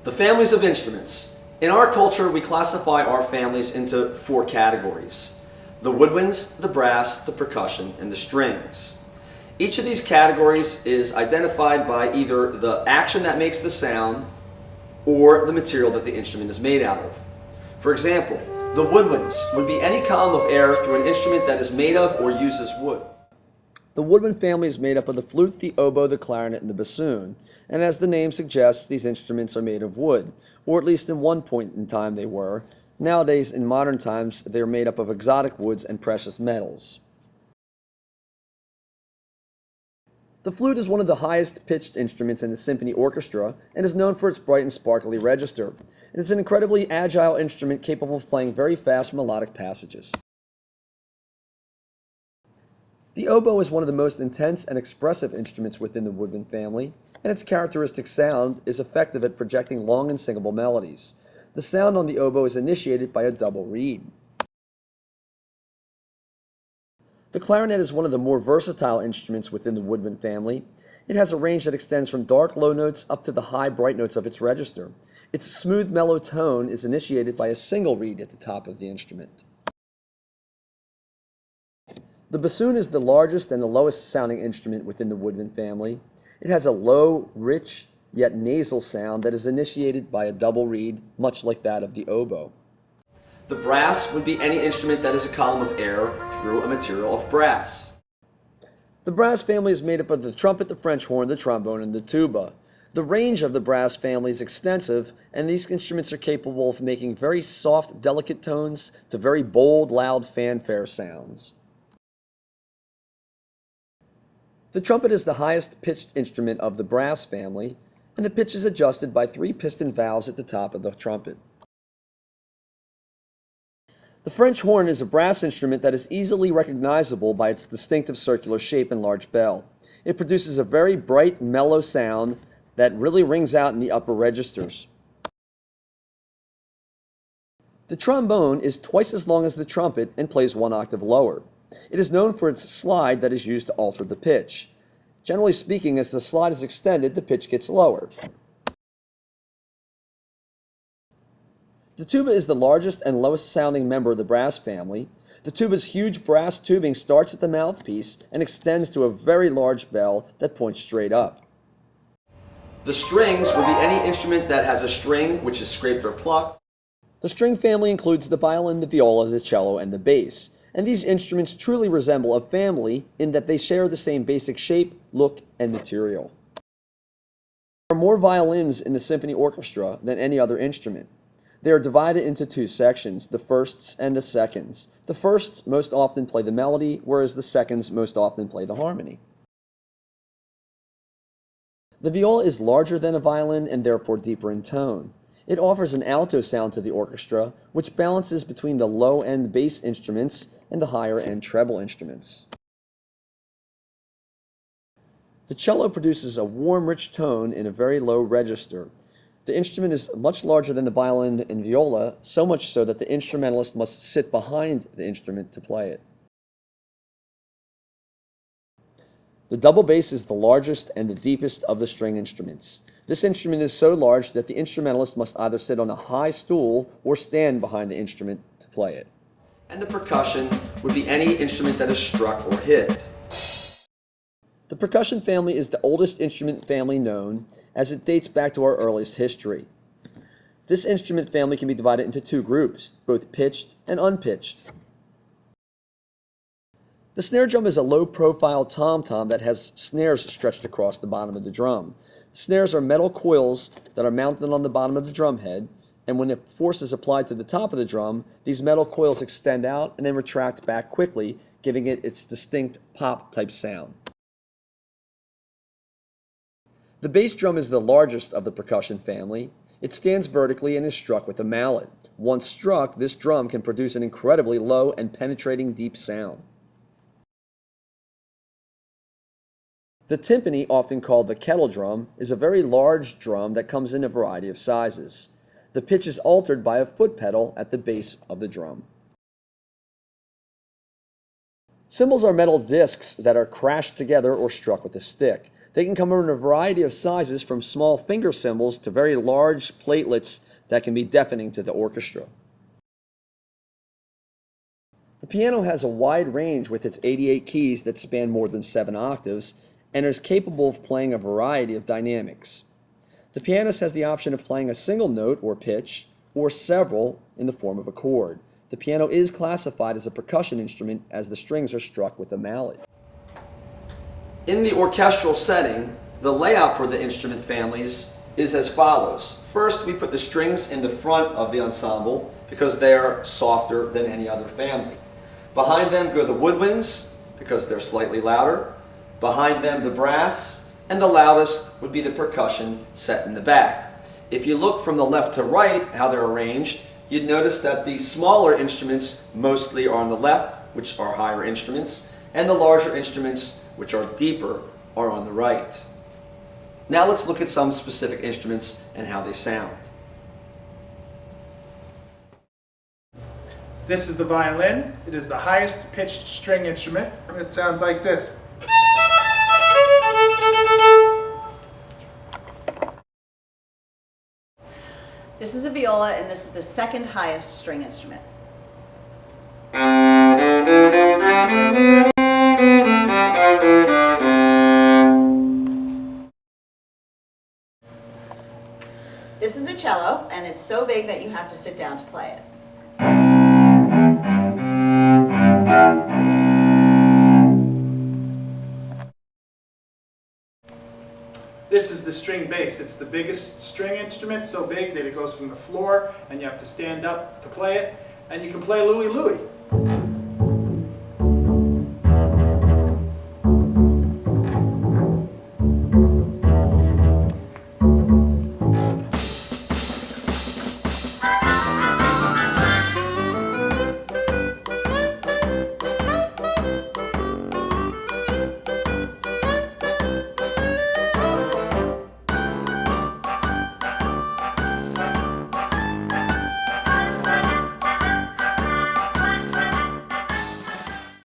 The families of instruments. In our culture, we classify our families into 4 categories: the woodwinds, the brass, the percussion, and the strings. Each of these categories is identified by either the action that makes the sound or the material that the instrument is made out of. For example, the woodwinds would be any column of air through an instrument that is made of or uses wood. The woodwind family is made up of the flute, the oboe, the clarinet, and the bassoon, and as the name suggests, these instruments are made of wood, or at least in one point in time they were. Nowadays, in modern times, they are made up of exotic woods and precious metals. The flute is one of the highest pitched instruments in the symphony orchestra and is known for its bright and sparkly register. It is an incredibly agile instrument capable of playing very fast melodic passages. The oboe is one of the most intense and expressive instruments within the woodwind family, and its characteristic sound is effective at projecting long and singable melodies. The sound on the oboe is initiated by a double reed. The clarinet is one of the more versatile instruments within the woodwind family. It has a range that extends from dark low notes up to the high bright notes of its register. Its smooth mellow tone is initiated by a single reed at the top of the instrument. The bassoon is the largest and the lowest sounding instrument within the woodwind family. It has a low, rich, yet nasal sound that is initiated by a double reed, much like that of the oboe. The brass would be any instrument that is a column of air through a material of brass. The brass family is made up of the trumpet, the French horn, the trombone, and the tuba. The range of the brass family is extensive, and these instruments are capable of making very soft, delicate tones to very bold, loud fanfare sounds. The trumpet is the highest pitched instrument of the brass family, and the pitch is adjusted by 3 piston valves at the top of the trumpet. The French horn is a brass instrument that is easily recognizable by its distinctive circular shape and large bell. It produces a very bright, mellow sound that really rings out in the upper registers. The trombone is twice as long as the trumpet and plays 1 octave lower. It is known for its slide that is used to alter the pitch. Generally speaking, as the slide is extended, the pitch gets lower. The tuba is the largest and lowest sounding member of the brass family. The tuba's huge brass tubing starts at the mouthpiece and extends to a very large bell that points straight up. The strings would be any instrument that has a string which is scraped or plucked. The string family includes the violin, the viola, the cello, and the bass. And these instruments truly resemble a family in that they share the same basic shape, look, and material. There are more violins in the symphony orchestra than any other instrument. They are divided into 2 sections, the firsts and the seconds. The firsts most often play the melody, whereas the seconds most often play the harmony. The viola is larger than a violin and therefore deeper in tone. It offers an alto sound to the orchestra, which balances between the low-end bass instruments and the higher-end treble instruments. The cello produces a warm, rich tone in a very low register. The instrument is much larger than the violin and viola, so much so that the instrumentalist must sit behind the instrument to play it. The double bass is the largest and the deepest of the string instruments. This instrument is so large that the instrumentalist must either sit on a high stool or stand behind the instrument to play it. And the percussion would be any instrument that is struck or hit. The percussion family is the oldest instrument family known, as it dates back to our earliest history. This instrument family can be divided into 2 groups, both pitched and unpitched. The snare drum is a low-profile tom-tom that has snares stretched across the bottom of the drum. Snares are metal coils that are mounted on the bottom of the drum head, and when a force is applied to the top of the drum, these metal coils extend out and then retract back quickly, giving it its distinct pop-type sound. The bass drum is the largest of the percussion family. It stands vertically and is struck with a mallet. Once struck, this drum can produce an incredibly low and penetrating deep sound. The timpani, often called the kettle drum, is a very large drum that comes in a variety of sizes. The pitch is altered by a foot pedal at the base of the drum. Cymbals are metal discs that are crashed together or struck with a stick. They can come in a variety of sizes, from small finger cymbals to very large platelets that can be deafening to the orchestra. The piano has a wide range with its 88 keys that span more than 7 octaves and is capable of playing a variety of dynamics. The pianist has the option of playing a single note or pitch, or several in the form of a chord. The piano is classified as a percussion instrument as the strings are struck with a mallet. In the orchestral setting, the layout for the instrument families is as follows. First, we put the strings in the front of the ensemble because they are softer than any other family. Behind them go the woodwinds because they're slightly louder. Behind them the brass, and the loudest would be the percussion set in the back. If you look from the left to right how they're arranged, you'd notice that the smaller instruments mostly are on the left, which are higher instruments, and the larger instruments, which are deeper, are on the right. Now let's look at some specific instruments and how they sound. This is the violin. It is the highest pitched string instrument. It sounds like this. This is a viola, and this is the second highest string instrument. This is a cello, and it's so big that you have to sit down to play it. This is the string bass. It's the biggest string instrument, so big that it goes from the floor and you have to stand up to play it. And you can play Louie Louie.